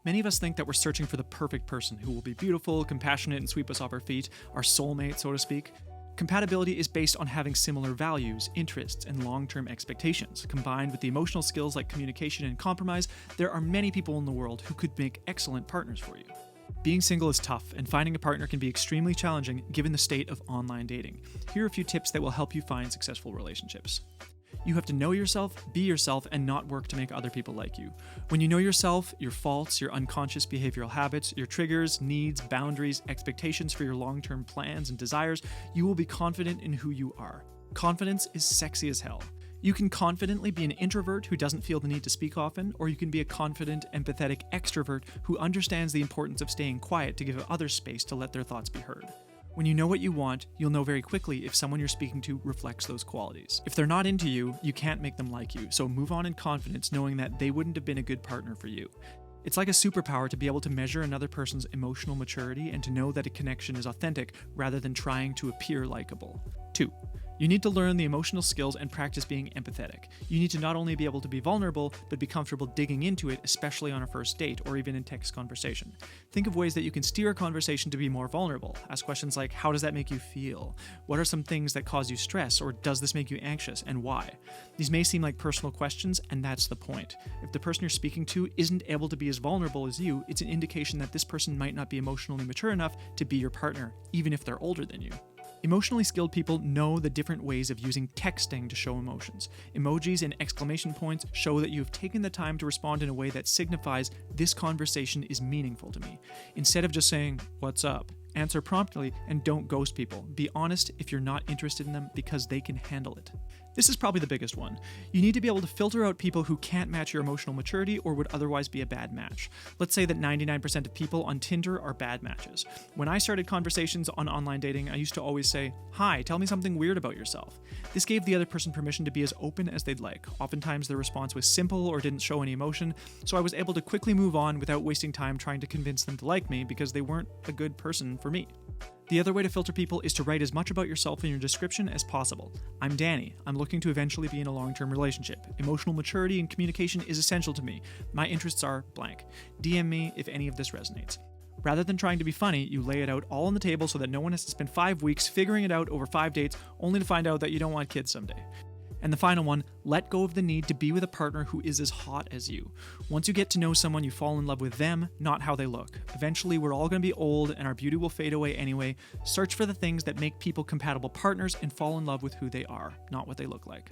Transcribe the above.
Many of us think that we're searching for the perfect person who will be beautiful, compassionate, and sweep us off our feet, our soulmate, so to speak. Compatibility is based on having similar values, interests, and long-term expectations. Combined with the emotional skills like communication and compromise, there are many people in the world who could make excellent partners for you. Being single is tough, and finding a partner can be extremely challenging given the state of online dating. Here are a few tips that will help you find successful relationships. You have to know yourself, be yourself, and not work to make other people like you. When you know yourself, your faults, your unconscious behavioral habits, your triggers, needs, boundaries, expectations for your long-term plans and desires, you will be confident in who you are. Confidence is sexy as hell. You can confidently be an introvert who doesn't feel the need to speak often, or you can be a confident, empathetic extrovert who understands the importance of staying quiet to give others space to let their thoughts be heard. When you know what you want, you'll know very quickly if someone you're speaking to reflects those qualities. If they're not into you, you can't make them like you, so move on in confidence knowing that they wouldn't have been a good partner for you. It's like a superpower to be able to measure another person's emotional maturity and to know that a connection is authentic rather than trying to appear likable. 2. You need to learn the emotional skills and practice being empathetic. You need to not only be able to be vulnerable, but be comfortable digging into it, especially on a first date or even in text conversation. Think of ways that you can steer a conversation to be more vulnerable. Ask questions like, how does that make you feel? What are some things that cause you stress, or does this make you anxious, and why? These may seem like personal questions, and that's the point. If the person you're speaking to isn't able to be as vulnerable as you, it's an indication that this person might not be emotionally mature enough to be your partner, even if they're older than you. Emotionally skilled people know the different ways of using texting to show emotions. Emojis and exclamation points show that you have taken the time to respond in a way that signifies this conversation is meaningful to me. Instead of just saying, "What's up?" Answer promptly and don't ghost people. Be honest if you're not interested in them because they can handle it. This is probably the biggest one. You need to be able to filter out people who can't match your emotional maturity or would otherwise be a bad match. Let's say that 99% of people on Tinder are bad matches. When I started conversations on online dating, I used to always say, "Hi, tell me something weird about yourself." This gave the other person permission to be as open as they'd like. Oftentimes their response was simple or didn't show any emotion, so I was able to quickly move on without wasting time trying to convince them to like me because they weren't a good person for me. The other way to filter people is to write as much about yourself in your description as possible. I'm Danny. I'm looking to eventually be in a long-term relationship. Emotional maturity and communication is essential to me. My interests are blank. DM me if any of this resonates. Rather than trying to be funny, you lay it out all on the table so that no one has to spend 5 weeks figuring it out over 5 dates only to find out that you don't want kids someday. And the final one, let go of the need to be with a partner who is as hot as you. Once you get to know someone, you fall in love with them, not how they look. Eventually, we're all going to be old and our beauty will fade away anyway. Search for the things that make people compatible partners and fall in love with who they are, not what they look like.